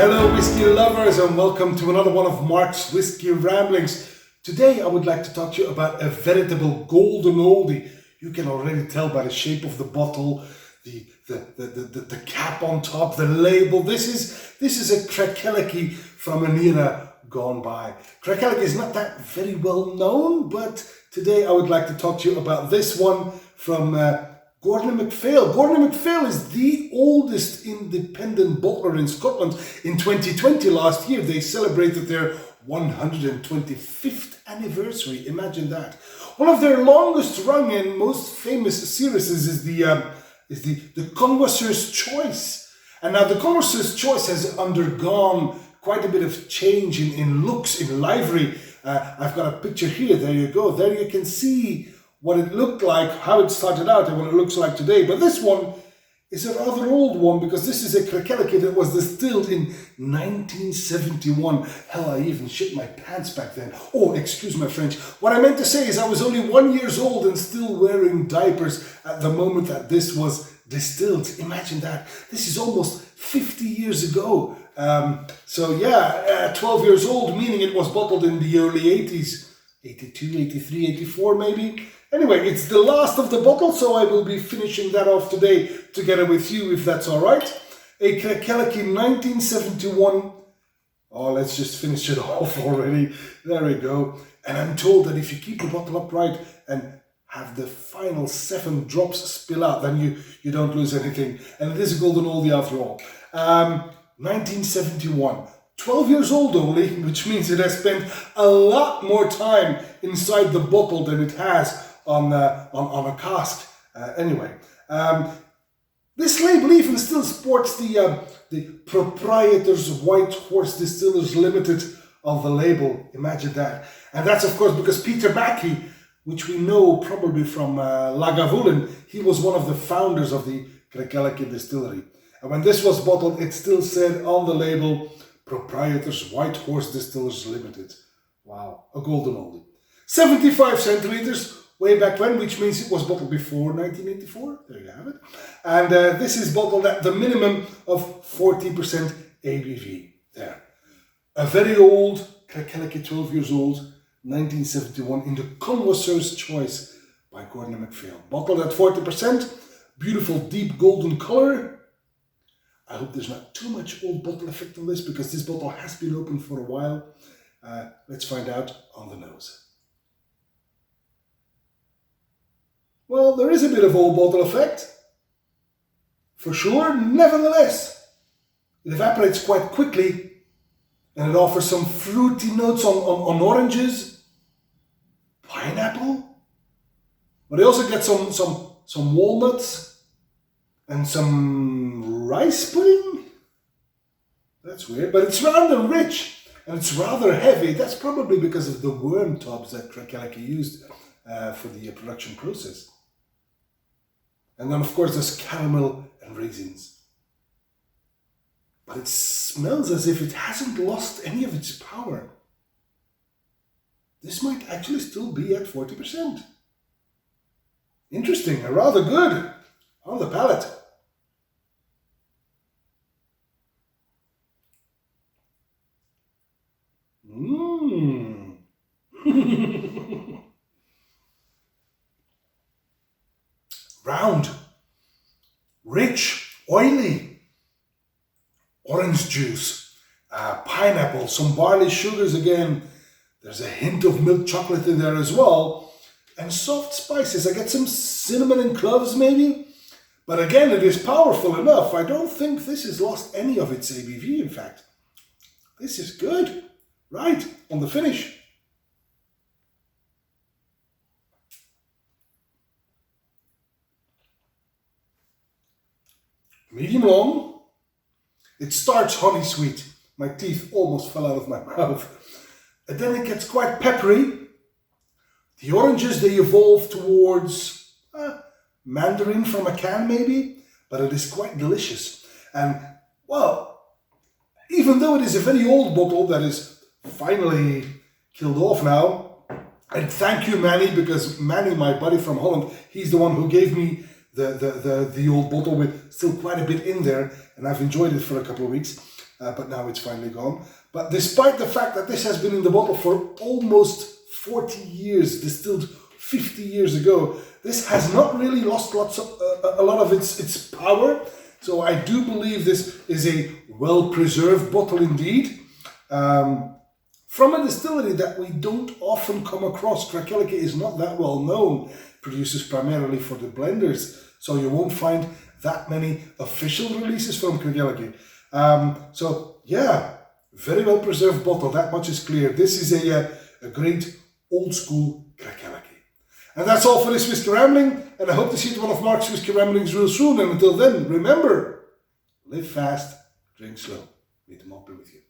Hello whiskey lovers and welcome to another one of Mark's Whiskey Ramblings. Today I would like to talk to you about a veritable golden oldie. You can already tell by the shape of the bottle, the cap on top, the label. This is a Craigellachie from an era gone by. Craigellachie is not that very well known, but today I would like to talk to you about this one from Gordon Macphail. Gordon Macphail is the oldest independent bottler in Scotland. In 2020, last year, they celebrated their 125th anniversary. Imagine that. One of their longest run and most famous series is the Connoisseurs Choice. And now the Connoisseurs Choice has undergone quite a bit of change in looks, in livery. I've got a picture here. There you go. There you can see what it looked like, how it started out and what it looks like today. But this one is a rather old one because this is a Craigellachie that was distilled in 1971. Hell, I even shit my pants back then. Oh, excuse my French. What I meant to say is I was only 1 year old and still wearing diapers at the moment that this was distilled. Imagine that. This is almost 50 years ago. 12 years old, meaning it was bottled in the early 80s. 82, 83, 84 maybe. Anyway, it's the last of the bottle, so I will be finishing that off today together with you, if that's all right. A Craigellachie 1971. Oh, let's just finish it off already. There we go. And I'm told that if you keep the bottle upright and have the final 7 drops spill out, then you don't lose anything. And it is a golden oldie after all. 1971. 12 years old only, which means it has spent a lot more time inside the bottle than it has on a cask. This label even still sports the proprietors White Horse Distillers Limited on the label. Imagine that. And that's of course because Peter Mackie, which we know probably from Lagavulin, he was one of the founders of the Craigellachie distillery. And when this was bottled, it still said on the label, Proprietors White Horse Distillers Limited. Wow, a golden oldie. 75 centiliters, way back when, which means it was bottled before 1984. There you have it. And this is bottled at the minimum of 40% ABV. There. A very old Craigellachie, 12 years old, 1971, in the Connoisseurs Choice by Gordon Macphail. Bottled at 40%, beautiful deep golden color. I hope there's not too much old bottle effect on this because this bottle has been open for a while. Let's find out on the nose. Well, there is a bit of old bottle effect, for sure. Nevertheless, it evaporates quite quickly and it offers some fruity notes on oranges, pineapple, but I also get some walnuts and some rice pudding. That's weird, but it's round and rich and it's rather heavy. That's probably because of the worm tubs that Craigellachie used for the production process. And then of course there's caramel and raisins. But it smells as if it hasn't lost any of its power. This might actually still be at 40%. Interesting, and rather good on the palate. Round, rich, oily, orange juice, pineapple, some barley sugars again. There's a hint of milk chocolate in there as well. And soft spices. I get some cinnamon and cloves maybe. But again, it is powerful enough. I don't think this has lost any of its ABV, in fact. This is good. Right, on the finish. Medium long. It starts honey sweet. My teeth almost fell out of my mouth. And then it gets quite peppery. The oranges, they evolve towards mandarin from a can maybe, but it is quite delicious. And well, even though it is a very old bottle that is finally killed off now, and thank you Manny, because Manny, my buddy from Holland, he's the one who gave me the old bottle with still quite a bit in there, and I've enjoyed it for a couple of weeks. but now it's finally gone. But despite the fact that this has been in the bottle for almost 40 years, distilled 50 years ago, this has not really lost a lot of its power. So I do believe this is a well-preserved bottle indeed. From a distillery that we don't often come across. Craigellachie is not that well known. Produces primarily for the blenders, so you won't find that many official releases from Craigellachie. So yeah, very well preserved bottle, that much is clear. This is a great old school Craigellachie. And that's all for this Whisky Rambling, and I hope to see you at one of Mark's Whisky Ramblings real soon. And until then, remember, live fast, drink slow. May the malt be with you.